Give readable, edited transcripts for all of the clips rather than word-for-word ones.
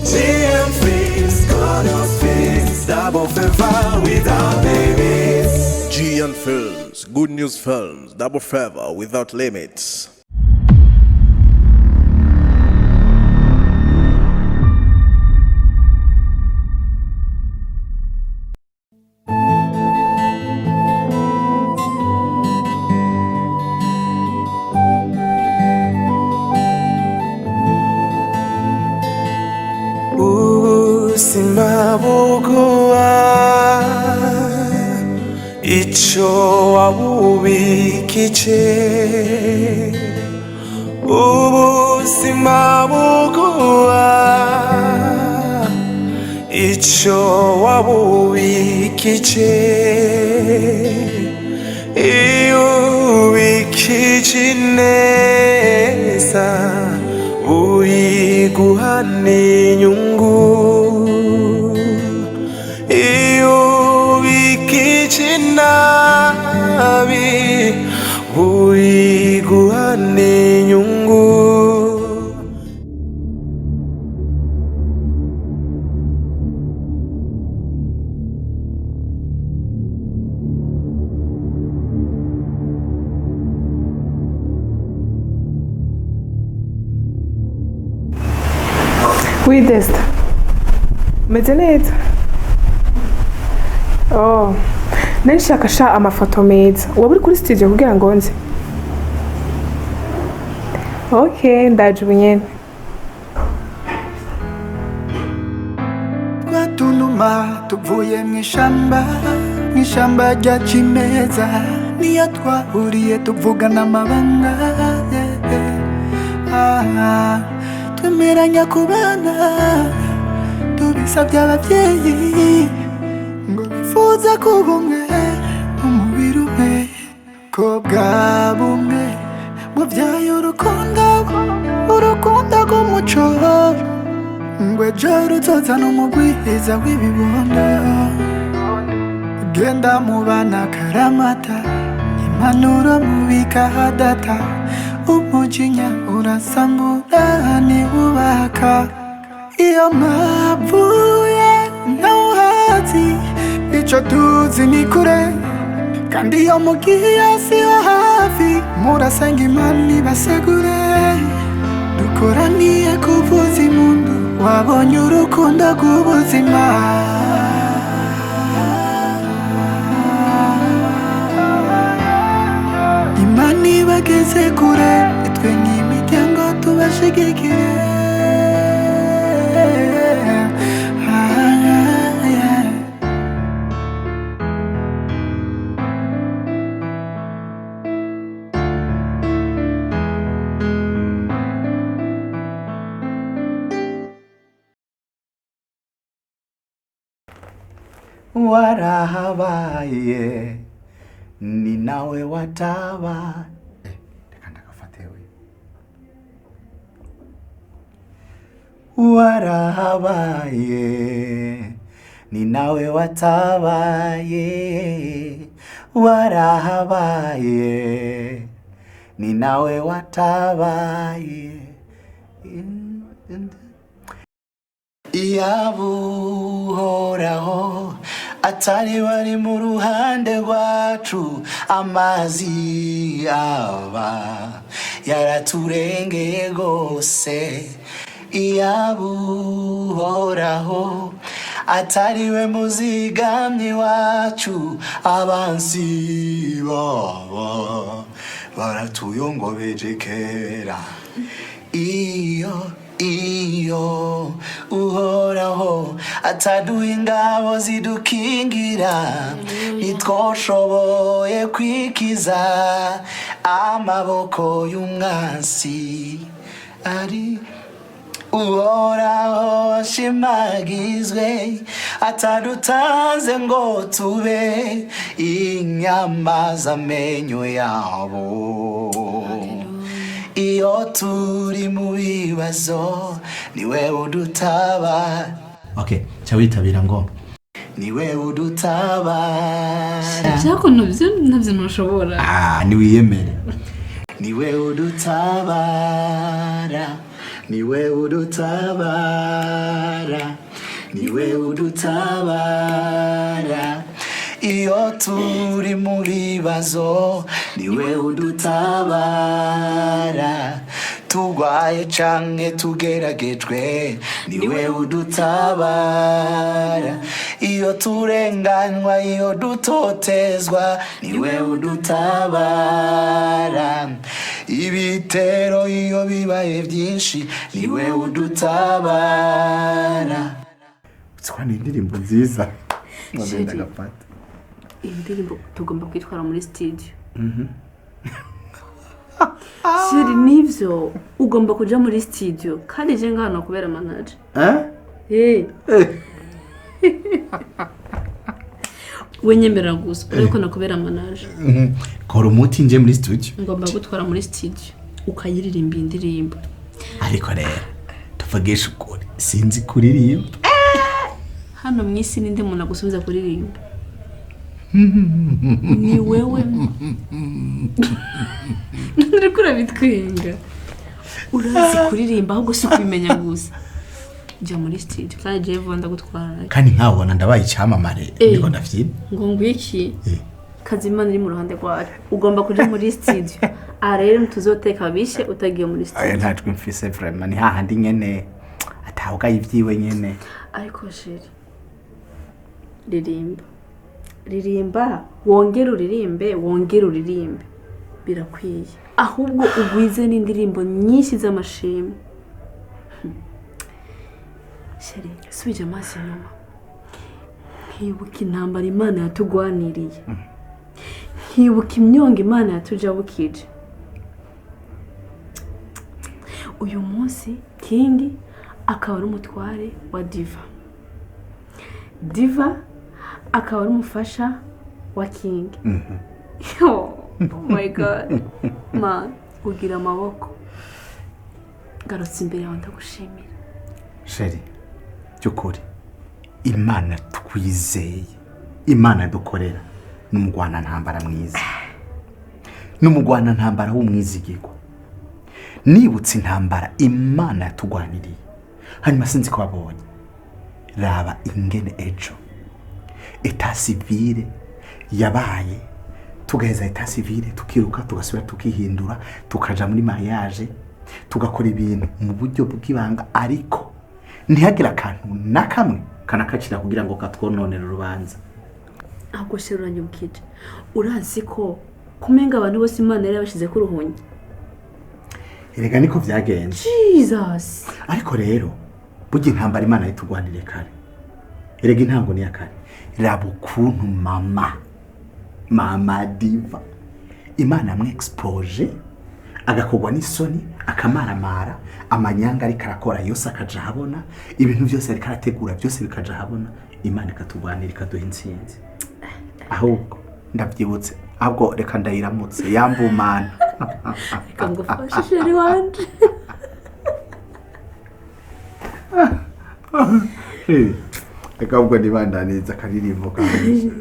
GM Films, Chronos Films, double favor without limits. GM Films, Good News Films, double favor without limits. Simabuguwa icho wabubikije simabuguwa icho wabubikije ubikije neza uyiguhana inyungu nabi uyiguhana inyungu. Widest meze neza. Oh, nashaka sha amafoto meza. Waba uri kuri studio kugira ngo nze? Okay, ndaje bunyene. Twatunuma tuvuye mw'ishamba rya kimeza, niyo twahuriye tuvugana amabanga. Twemeranya kubana tubisabye ababyeyi ngo bifuza kuba umwe umubiri umwe, ko bwa bumwe mubyaye urukundo rw'umuco, ngo ejo ruzozana umugwiza w'ibibondo. Genda mu bana karamata, impanuro mubika hadata, umujinya urasambura ntiwubaka. Iyo mwavuye ntawuhazi, icyo tuzi ni kure, kandi iyo mugiye siyo hafi. Murasenga Imana ibasegure, dukoraniye kuvuza impundu, wabonye urukundo rw'ubuzima. Imana ibageze kure, itwe nk'imiryango tubashigikire. Warahabaye ni nawe wataba. Warahabaye ni nawe watabaye, warahabaye ni nawe watabaye. Iyabuhoraho atari wari mu ruhande rwacu, amazi aba yaraturengeye gose. Iyabuhoraho atariwe muzigamyi wacu, abansi baba baratuyongobeje kera. Iyo uhoraho ataduha ingabo zidukingira, ntitwoshoboye kwikiza amaboko y'umwansi. Ari uhoraho ashimagizwe, atadutanze ngo tube inyama z'amenyo yabo. Iyo turi mu bibazo niwe udutabara. Okay, cyawitabira ngo niwe udutabara. Cyako ntabyo ntushobora. Niwiyemere. Niwe udutabara niwe udutabara niwe udutabara iyo turi mu bibazo niwe udutabara tugwaye canke tugeragejwe niwe udutabara iyo turenganywa iyo dutotezwa niwe udutabara ibitero iyo bibaye byinshi niwe udutabara. Tswana indirimbo nziza Sheri, iyi ndirimbo tugomba kwitwara muri studio. Sheri, nivyo ugomba kuja muri studio kandi je ngana kubera manager. Wenyemera gusa ariko nakubera manager. Kora umuti nje muri studio. Ngomba gutwara muri studio ukayiririmba indirimbo. Ariko rero tuvugisha ukuri sinzi kuririmba. Hano mwisi ninde muntu agusubiza kuririmba? Ni wewe. Ndirikura bitwenga. Urazi kuririmba ahubwo si kubimenya gusa. Jya muri studio kandi je vonda gutwara. Kandi nkabona ndabaye icyamamare niko ndafite. Ngo ngwiki. Kazimana iri mu ruhande rwawe. Ugomba kuja muri studio. Rero tuzoteka bishe utagiye muri studio. Aya ntajwe mfise vraiment ni hahandi nyene atahuga ivyiwe nyene. Ariko Sheri, ririmba wongera uririmbe birakwiye ahubwo ugwize n'indirimbo nyinshi z'amashimwe. Sheri, subije amaso inyuma nkibuka intambara Imana yatugwaniriye nkibuka imyongo Imana yatujabukije. Uyu munsi King akaba ari umutware wa Diva akaba ari umufasha wa King. Oh my god man, ugira amaboko garutse imbere yawe ndagushimira. Sheri, cyukuri Imana twizeye, Imana dukorera n'umugwana ntambara mwiza, n'umugwana ntambara w'umwizigirwa. Nibutse intambara Imana yatugwaniriye hanyuma sinzi ko babonye raba ingene ejo eta civile yabaye tugaheza eta civile tukiruka tugasubira tukihindura tukaja muri mariage tugakora ibintu mu buryo bw'ibanga ariko ntihagira akantu nakamwe kanakacira kugira ngo katwononera urubanza. Ahubwo shiruranye bukije urazi ko kumenga abantu bose Imana yari yabashize ku ruhunye. Erega niko vyagenze. Jesus. Ariko rero burya intambara Imana yitugwanire kare. Erega intango ni yakare. Raba ukuntu mama Diva Imana expose agakogwa n'isoni akamaramara amanyanga ari karakora yose akaja habona ibintu byose ari karategura byose bikaja habona Imana ikatugwanira ikaduha intsinzi. Ahubwo ndabyibutse ahubwo reka ndayiramutse yambumana. Reka ngufashe Sheri wanje. Reka ubwo ndibandaniza karirimbo kandi.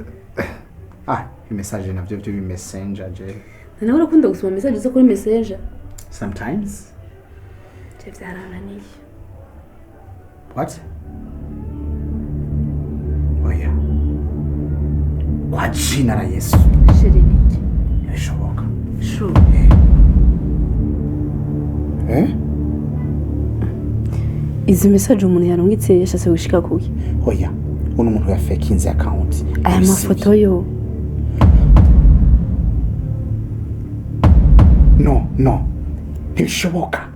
Message navyo byo bi messenger je. Nawe urakunda gusoma message zo kuri messenger? Sometimes. Je vyarananiye. What? Oya. Kwa jina la Yesu. Sheri niki? Yashoboka. Sure. Izi message umuntu yarungitse yashase gushika kuki? Oya. Uno muntu ya fake account. Aya mafoto yo. No. Ntibishoboka.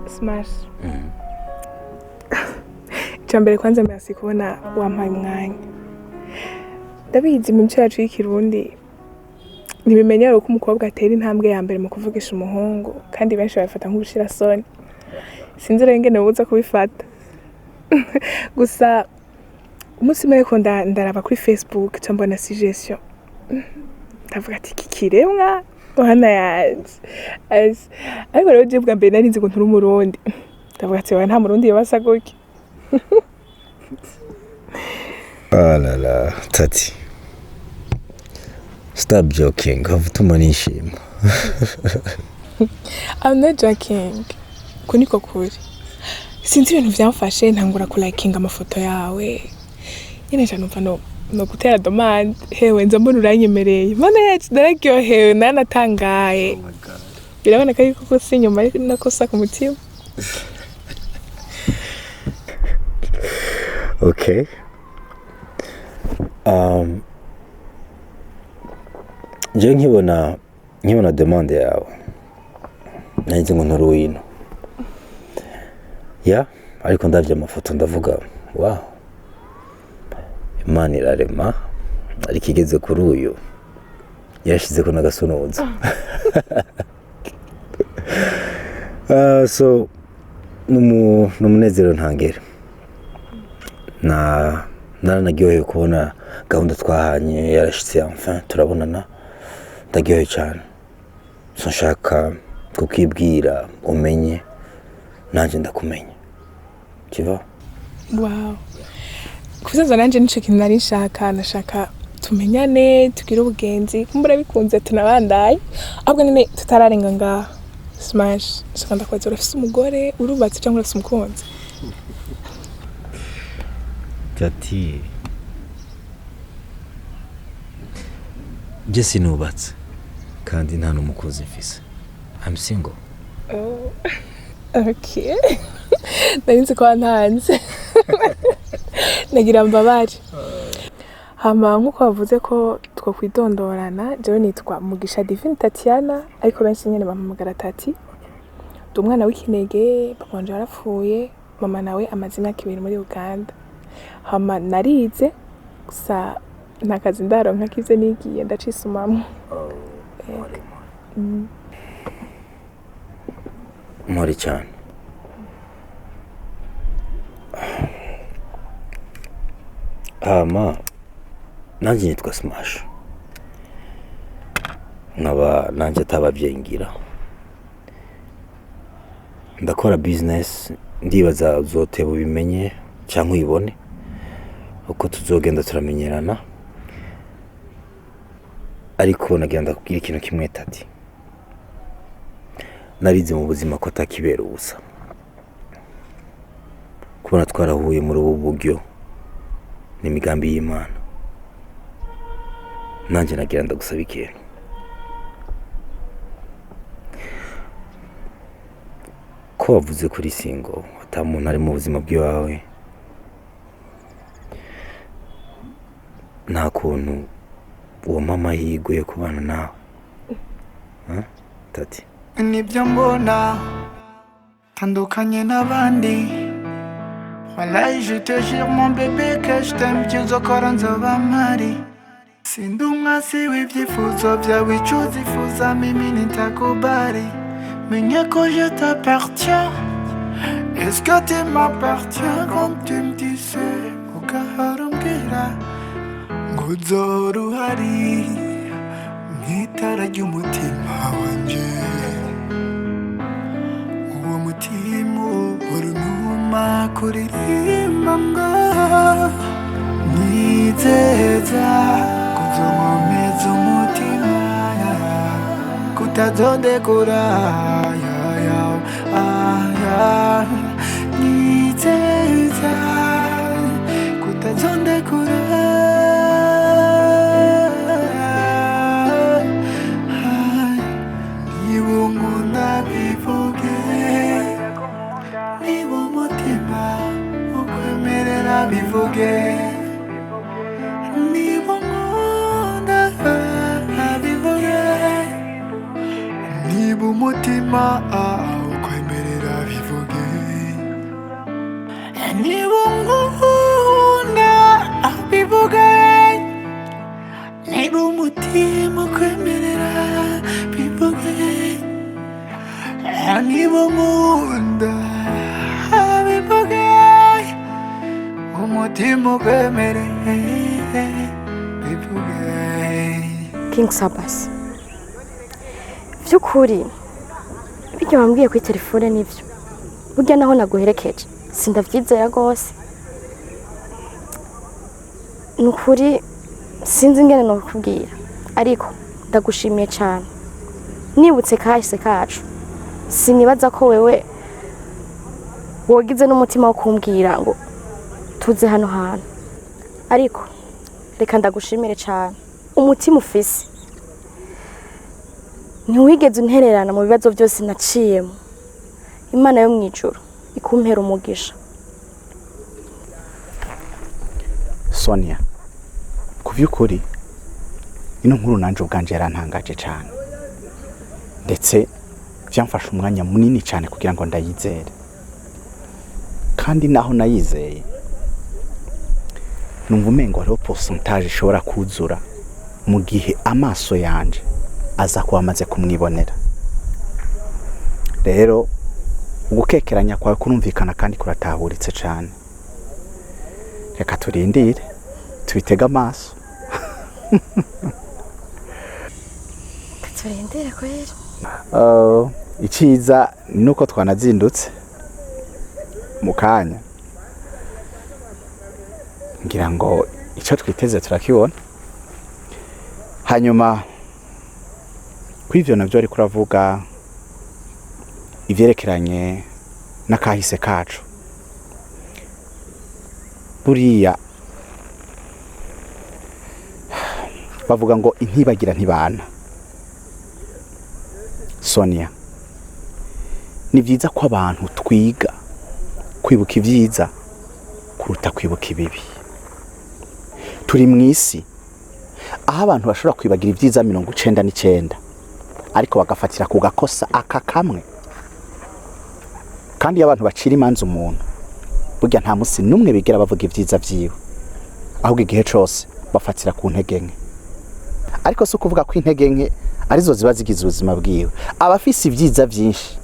Smash. Chambere kwanza merci kubona wampaye umwanya. Ndabizi mu mico yacu y'ikirundi ntibimenyere ko umukobwa atera intambwe ya mbere mu kuvugisha umuhungu kandi benshi babifata nk'ugushira soni sinzi rero ingene buza kubifata gusa umunsi umwe ariko ndaraba kuri Facebook cyangwa na suggestion ndavuga ati kikiremwa Hana yaje ariko rero je bwa mbere nari nzi ngo nturi umurundi ndavuga ati nta murundi yabasa goki la tati stop joking havutuma nishima I'm not joking kuniko kuri sinzi ibintu byamfashe ntangura kulakinga amafoto yawe nyine cyane numva no gutera domande hewe nza mbona uranyemereye mana yacu dararyohewe nanatangaye biraboneka yuko ko si nyuma ariko nakosa ku mutima okay je nkibona demande yawe nahise ngo nturuwino ya ariko ndavye amafoto ndavuga wow Imana irarema ariko igeze kuri uyu yashize ko nagasonoza so numunezero ntangere naranagiye kubona gahunda twahanye yarashitse enfin turabonana ndagiye cyane so nshaka kukibwira umenye nanje ndakumenya kiva wow kuzaza nanje nico kintu nari nashaka tumenyane tugire ubugenzi kumbura bikunze tunabandaye ahubwo nene tutararenga ngaha smash shaka kwaza urafise umugore urubatse cyangwa urafise umukunzi tati je sinubatse kandi nta n'umukozi mfise I'm single okay narinzi ko ntanze nagira mbabari hama nkuko bavuze ko twokwidondorana jewe nitwa Mugisha Divine Tatiana ariko benshi nyene bampamagara Tati ndi umwana w'ikinege papa wanje yarapfuye mama nawe amaze imyaka 2 muri Uganda hama narize gusa nta kazi ndaronka kize nigiye ndacisumamwe muri cyane hama nanjye nitwa Smash nkaba nanjye atabavyeyi ngira ndakora business ndibaza uzoteba ubimenye cyangwa uyibone uko tuzogenda turamenyerana ariko nagenda kubwira ikintu kimwe Tati narize mu buzima ko takibera ubusa kubona twarahuye muri ubu buryo n'imigambi y'Imana nanje nagira ndagusaba ikintu ko wavuze kuri single atamuntu ari mu buzima bw'iwawe nta kuntu uwo mama yiguye kubana nawe Tati nibyo mbona tandukanye n'abandi Wallahi je te jure mon bébé que je t'aime tu uzokora nzoba mpari sindi umwasi w'ibyifuzo byawe icyo uzifuza mimi nitakubali menye ko je t'appartiens est-ce que tu m'appartiens comme tu me disais ugaharumbwira ngo uzora uhari mw'itara ry'umutima wanje uwo mutima urunuma kuririmba ngo nizeza kuzonkomeza umutima kutazondekura nizeza kutazondekura bivuge niba nkunda bivuge niba umutima ukwemerera bivuge niba nkunda bivuge niba umutima mukwemerera bivuge niba nkunda bivuge umutima ukwemereye bivuge. King Sabas by'ukuri ibyo wambwiye kuri telefone nibyo burya naho naguherekeje sindavyizera rwose nukuri sinzi ingene nokubwira ariko ndagushimiye cyane nibutse kahise kacu sinibaza ko wewe wogize n'umutima wo kumbwira ngo tuze hano hantu ariko reka ndagushimire cyane umutima ufise ntiwigeze untererana mu bibazo byose naciyemo Imana yo mwijuru ikumpera umugisha. Sonia kuvyukuri ino nkuru nanje ubwanje yarantangaje cyane ndetse byamfasha umwanya munini cyane kugira ngo ndayizere kandi naho nayizeye numva umengo hariho pourcentage ishobora kuzura mu gihe amaso yanje aza kuba amaze kumwibonera. Rero ugukekeranya kwawe kurumvikana kandi kuratahuritse cyane. Reka turindire tubitega amaso. Turindire kweli. Iciza nuko twanazindutse mu kanya ngira ngo icyo twiteze turakibona. Hanyuma kw'ivyo navyo ari kuravuga ivyerekeranye n'akahise kacu buriya bavuga ngo intibagira ntibana. Sonia ni byiza ko abantu twiga kwibuka ibyiza kuruta kwibuka ibibi. Turi mu isi aho abantu bashobora kwibagira ibyiza 99 ariko bagafatira ku gakosa aka kamwe. Kandi abantu bacira imanza umuntu burya nta musi numwe bigera bavuga ibyiza vyiwe ahubwo igihe cyose bafatira ku ntege nke. Ariko so kuvuga ko intege nke arizo ziba zigize ubuzima bwiwe abafise ibyiza byinshi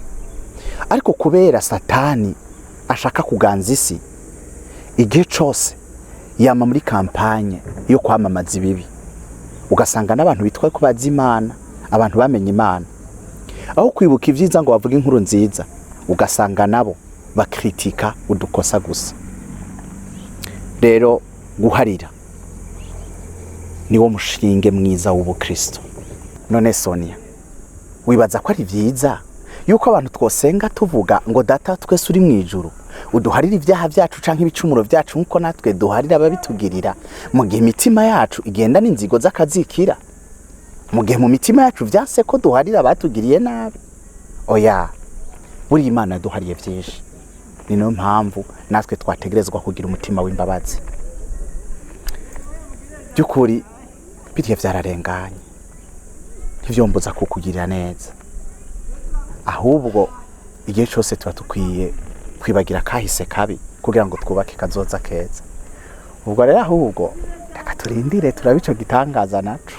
ariko kubera satani ashaka kuganza isi igihe cyose yama muri kampanye yo kwamamaza ibibi ugasanga n'abantu bitwa ko bazi Imana abantu bamenye Imana aho kwibuka ibyiza ngo bavuge inkuru nziza ugasanga nabo bakritika udukosa gusa. Rero guharira niwo mushinge mwiza w'ubukristo. None Sonia wibaza ko ari byiza yuko abantu twosenga tuvuga ngo data twese uri mu ijuru uduharira ibyaha byacu canke ibicumuro byacu nkuko natwe duharira ababitugirira mu gihe imitima yacu igenda n'inzigo z'akazikira mu gihe mu mitima yacu vyase ko duharira abatugiriye nabi. Oya buri Imana duhariye byinshi ni no mpamvu natwe twategerezwa kugira umutima w'imbabazi. Byukuri bitye vyararenganye ntivyombuza kukugirira neza ahubwo igihe cyose tuba tukwiye kwibagira kahise kabi kugira ngo twubake kazoza keza. Ubwo rero ahubwo reka turindire turabico gitangaza naco.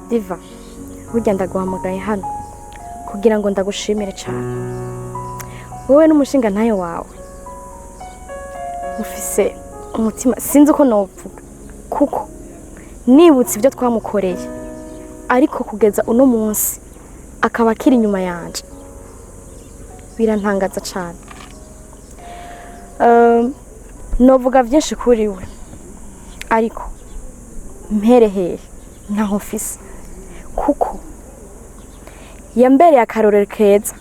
Diva burya ndaguhamagaye hano kugira ngo ndagushimire cyane. Wowe n'umushinga ntayo wawe ufise umutima sinzi uko novuga kuko nibutse ibyo twamukoreye ariko kugeza uno munsi akaba akiri inyuma yanje birantangaza cyane. Novuga byinshi kuri we ariko mperehere ntaho mfise kuko yambereye akarorero keza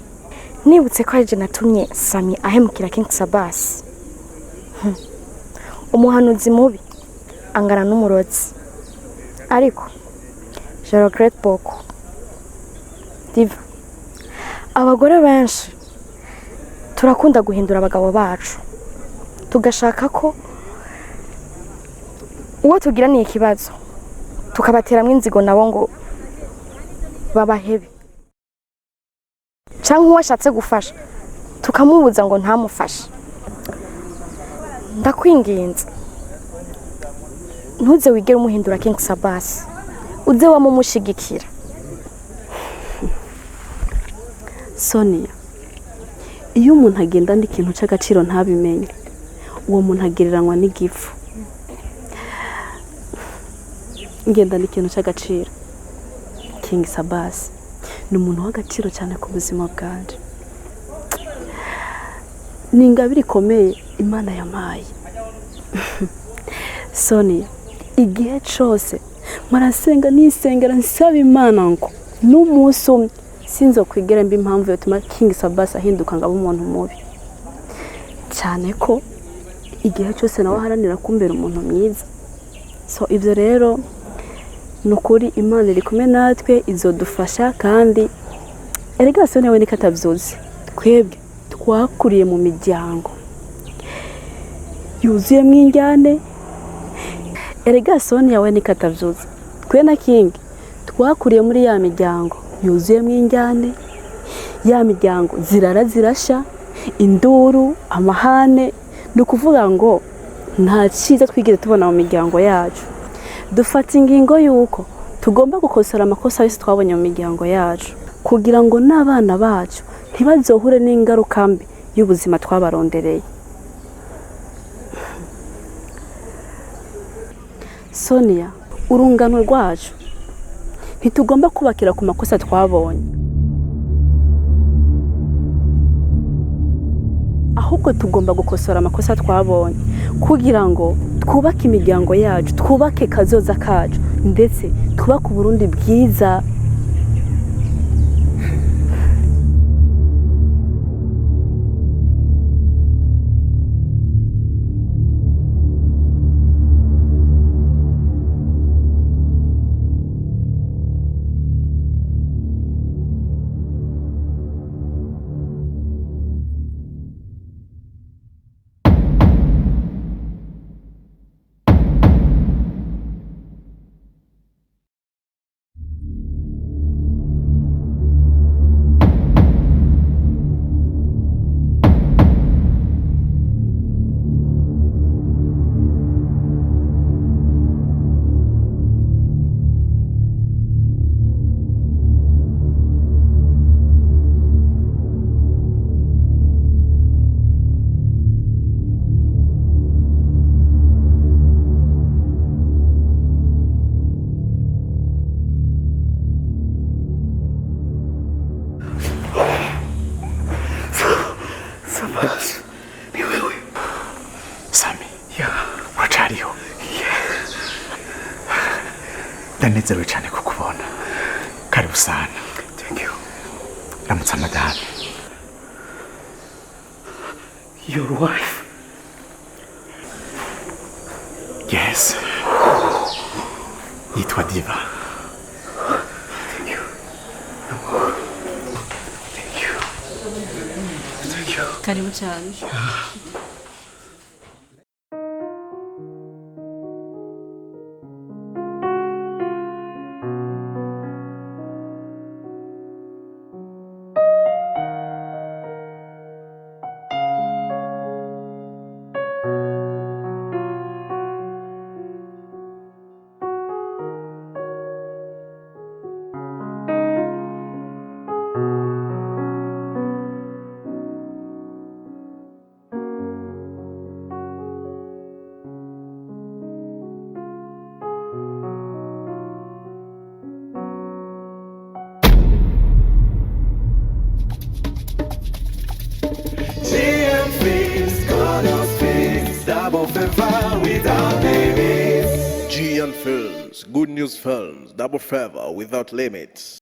nibutse ko aje natumye Sami ahemukira King Sabas umuhanuzi mubi angana n'umurozi ariko je regrette beaucoup diva abagore benshi turakunda guhindura abagabo bacu tugashaka ko uwo tugiraniye ikibazo tukabateramwe inzigo nabo ngo babahebe cyangwa uwashatse gufasha tukamubuza ngo ntamufashe ndakwinginze ntuze wigere umuhindura King Sabas uze wamumushigikira. Sonia, iyo umuntu agendana ikintu cy'agaciro ntabimenye uwo muntu agereranywa n'igifu. Ngendana ikintu cy'agaciro King Sabas ni umuntu w'agaciro cyane ku buzima bwanje. Ni ingabire ikomeye Imana yampaye. Sonia, igihe cyose marasenga nisengera nsaba Imana ngo n'umunsi umwe sinzo kwigera mbi impamvu yotuma King Sabas ahinduka ngabo umuntu mubi. Cyane ko igihe cyose nawe haranira kumbera umuntu mwiza. So ivyo rero nukuri Imana iri kumwe natwe izodufasha kandi erega Sonia we nikatavyuze. Twebwe twakuriye mu miryango yuzuye mwinjyane. Erega Sonia we nikatavyuze. Twe na King twakuriye muri ya miryango yuzuye mwinjyane. Ya miryango zirara zirasha, induru, amahane, nukuvuga ngo nta cyiza twigire tubona mu miryango yacu. Dufata ingingo yuko tugomba gukosora amakosa yose twabonye mu miryango yacu kugira ngo n'abana bacu ntibazohure n'ingaruka mbi y'ubuzima twabarondereye. Sonia, urungano rwacu ntitugomba kubakira ku makosa twabonye, ahubwo tugomba gukosora amakosa twabonye kugira ngo twubake imiryango yacu, twubake kazoza kacu, ndetse twubake Uburundi bwiza. Ndanezerewe cyane kukubona. Karibu sana. Thank you. Ramutsa madame. Your wife? Yes. Yitwa Diva. Thank you. Thank you. Thank you. Karibu cyane. G and Phil. Films, Good News Films, Double Favor without limits.